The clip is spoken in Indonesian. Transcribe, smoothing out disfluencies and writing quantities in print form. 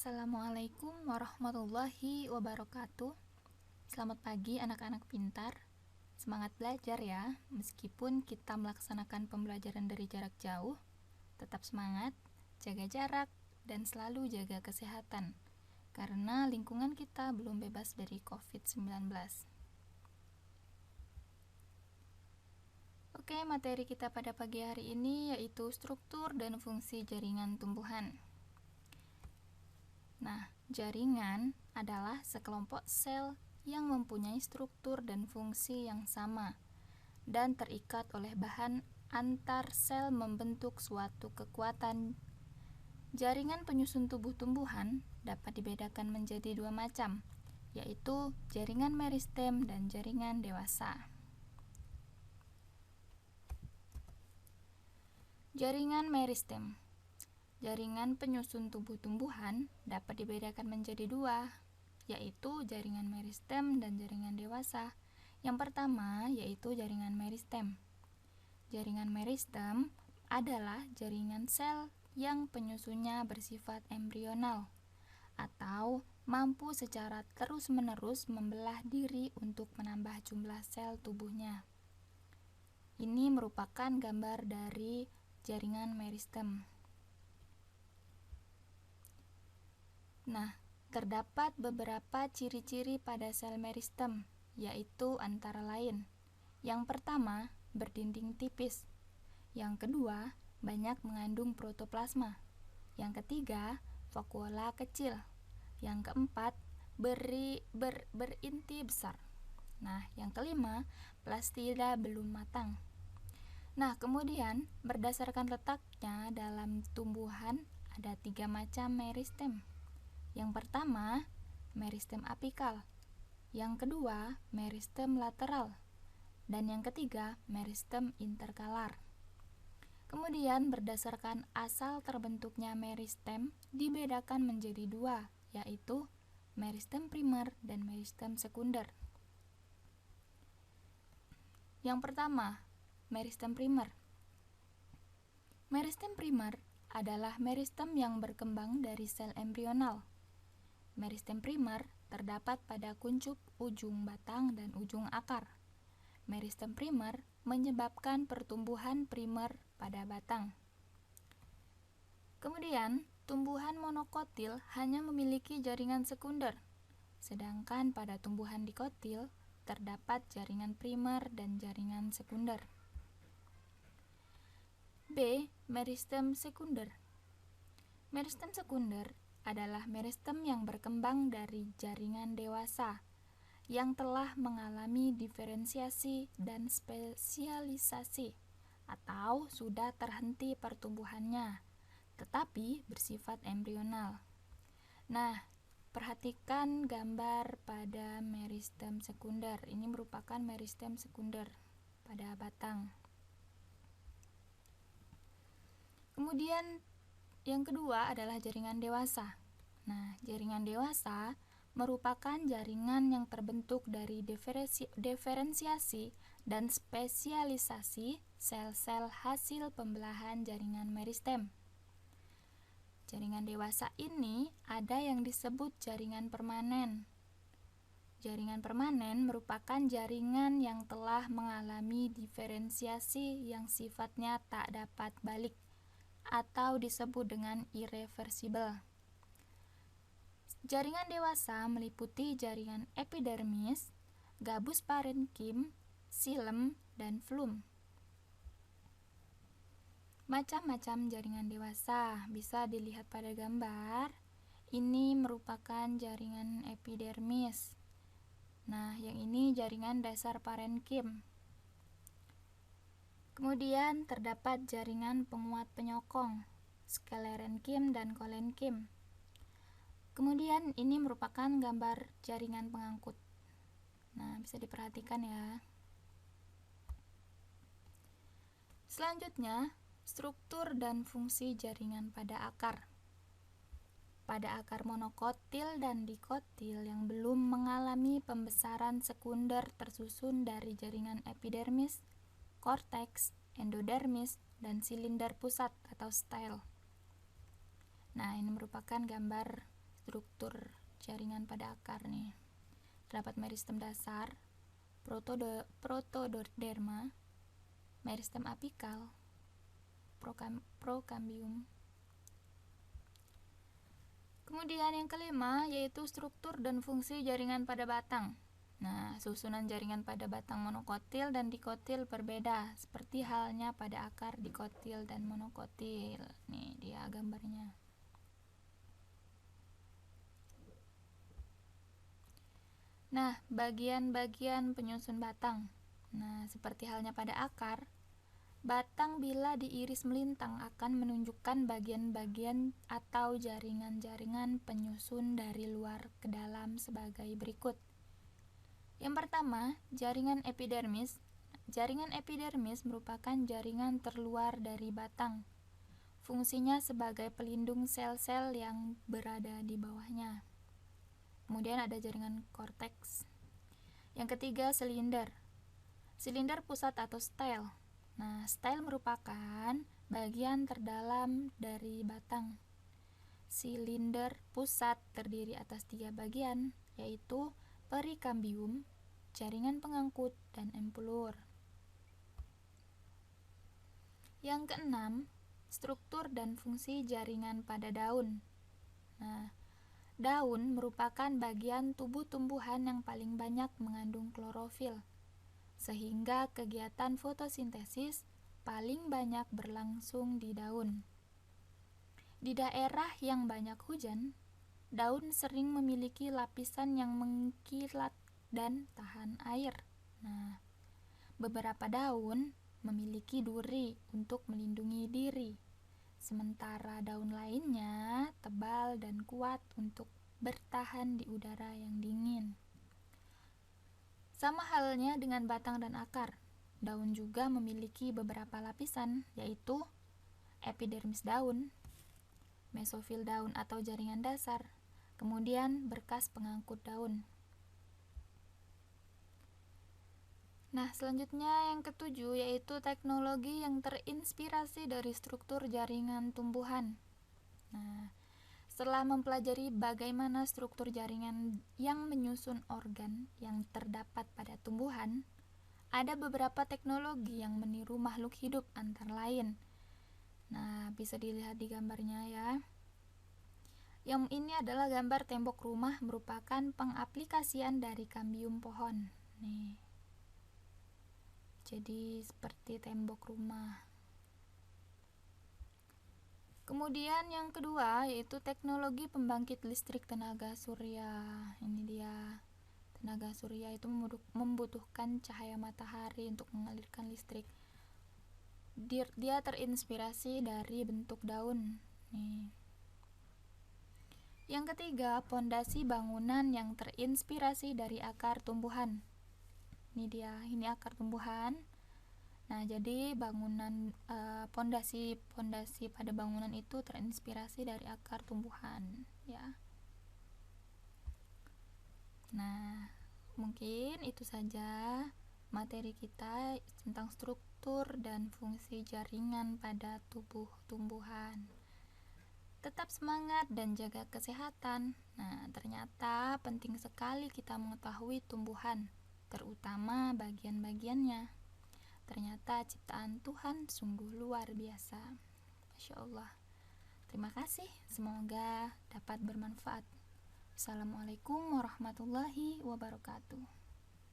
Assalamualaikum warahmatullahi wabarakatuh. Selamat pagi anak-anak pintar. Semangat belajar ya. Meskipun kita melaksanakan pembelajaran dari jarak jauh, tetap semangat, jaga jarak, dan selalu jaga kesehatan. Karena lingkungan kita belum bebas dari COVID-19. Oke, materi kita pada pagi hari ini yaitu struktur dan fungsi jaringan tumbuhan. Nah, jaringan adalah sekelompok sel yang mempunyai struktur dan fungsi yang sama dan terikat oleh bahan antar sel membentuk suatu kekuatan. Jaringan penyusun tubuh tumbuhan dapat dibedakan menjadi dua macam, yaitu jaringan meristem dan jaringan dewasa. Jaringan meristem. Jaringan penyusun tubuh tumbuhan dapat dibedakan menjadi dua, yaitu jaringan meristem dan jaringan dewasa. Yang pertama yaitu jaringan meristem. Jaringan meristem adalah jaringan sel yang penyusunnya bersifat embrional atau mampu secara terus-menerus membelah diri untuk menambah jumlah sel tubuhnya. Ini merupakan gambar dari jaringan meristem. Nah, terdapat beberapa ciri-ciri pada sel meristem, yaitu antara lain: yang pertama, berdinding tipis; yang kedua, banyak mengandung protoplasma; yang ketiga, vakuola kecil; yang keempat, berinti besar. Nah, yang kelima, plastida belum matang. Nah, kemudian berdasarkan letaknya dalam tumbuhan ada 3 macam meristem. Yang pertama, meristem apikal. Yang kedua, meristem lateral. Dan yang ketiga, meristem interkalar. Kemudian berdasarkan asal terbentuknya meristem dibedakan menjadi dua, yaitu meristem primer dan meristem sekunder. Yang pertama, meristem primer. Meristem primer adalah meristem yang berkembang dari sel embrional. Meristem primer terdapat pada kuncup ujung batang dan ujung akar. Meristem primer menyebabkan pertumbuhan primer pada batang. Kemudian, tumbuhan monokotil hanya memiliki jaringan sekunder, sedangkan pada tumbuhan dikotil terdapat jaringan primer dan jaringan sekunder. B. Meristem sekunder. Meristem sekunder adalah meristem yang berkembang dari jaringan dewasa yang telah mengalami diferensiasi dan spesialisasi atau sudah terhenti pertumbuhannya, tetapi bersifat embrional. Nah, perhatikan gambar pada meristem sekunder. Ini merupakan meristem sekunder pada batang. Kemudian yang kedua adalah jaringan dewasa. Nah, jaringan dewasa merupakan jaringan yang terbentuk dari diferensiasi dan spesialisasi sel-sel hasil pembelahan jaringan meristem. Jaringan dewasa ini ada yang disebut jaringan permanen. Jaringan permanen merupakan jaringan yang telah mengalami diferensiasi yang sifatnya tak dapat balik atau disebut dengan irreversibel. Jaringan dewasa meliputi jaringan epidermis, gabus parenkim, xilem, dan flum. Macam-macam jaringan dewasa bisa dilihat pada gambar. Ini merupakan jaringan epidermis. Nah, yang ini jaringan dasar parenkim. Kemudian terdapat jaringan penguat penyokong, sklerenkim dan kolenkim. Kemudian ini merupakan gambar jaringan pengangkut. Nah, bisa diperhatikan ya. Selanjutnya, struktur dan fungsi jaringan pada akar. Pada akar monokotil dan dikotil yang belum mengalami pembesaran sekunder tersusun dari jaringan epidermis, korteks, endodermis, dan silinder pusat atau stel. Nah, ini merupakan gambar struktur jaringan pada akar nih. Terdapat meristem dasar, protoderma, meristem apikal, prokambium. Kemudian yang kelima yaitu struktur dan fungsi jaringan pada batang. Nah, susunan jaringan pada batang monokotil dan dikotil berbeda, seperti halnya pada akar dikotil dan monokotil. Nih dia gambarnya. Nah, bagian-bagian penyusun batang. Nah, seperti halnya pada akar, batang bila diiris melintang akan menunjukkan bagian-bagian atau jaringan-jaringan penyusun dari luar ke dalam sebagai berikut. Yang pertama, jaringan epidermis. Jaringan epidermis merupakan jaringan terluar dari batang. Fungsinya sebagai pelindung sel-sel yang berada di bawahnya. Kemudian ada jaringan korteks. Yang ketiga, silinder. Silinder pusat atau stel. Nah, stel merupakan bagian terdalam dari batang. Silinder pusat terdiri atas 3 bagian, yaitu perikambium, jaringan pengangkut, dan empulur. Yang keenam, struktur dan fungsi jaringan pada daun. Nah, daun merupakan bagian tubuh tumbuhan yang paling banyak mengandung klorofil, sehingga kegiatan fotosintesis paling banyak berlangsung di daun. Di daerah yang banyak hujan, daun sering memiliki lapisan yang mengkilat dan tahan air. Nah, beberapa daun memiliki duri untuk melindungi diri, sementara daun lainnya tebal dan kuat untuk bertahan di udara yang dingin. Sama halnya dengan batang dan akar, daun juga memiliki beberapa lapisan, yaitu epidermis daun, mesofil daun atau jaringan dasar, kemudian berkas pengangkut daun. Nah, selanjutnya yang ketujuh yaitu teknologi yang terinspirasi dari struktur jaringan tumbuhan. Nah, setelah mempelajari bagaimana struktur jaringan yang menyusun organ yang terdapat pada tumbuhan, ada beberapa teknologi yang meniru makhluk hidup antara lain. Nah, bisa dilihat di gambarnya ya. Yang ini adalah gambar tembok rumah merupakan pengaplikasian dari kambium pohon. Nih. Jadi seperti tembok rumah. Kemudian yang kedua yaitu teknologi pembangkit listrik tenaga surya. Ini dia. Tenaga surya itu membutuhkan cahaya matahari untuk mengalirkan listrik. Dia terinspirasi dari bentuk daun. Nih. Yang ketiga, pondasi bangunan yang terinspirasi dari akar tumbuhan. Ini dia, ini akar tumbuhan. Nah, jadi bangunan pondasi pada bangunan itu terinspirasi dari akar tumbuhan, ya. Nah, mungkin itu saja materi kita tentang struktur dan fungsi jaringan pada tubuh tumbuhan. Tetap semangat dan jaga kesehatan. Nah, ternyata penting sekali kita mengetahui tumbuhan, terutama bagian-bagiannya. Ternyata ciptaan Tuhan sungguh luar biasa. Masya Allah. Terima kasih, semoga dapat bermanfaat. Assalamualaikum warahmatullahi wabarakatuh.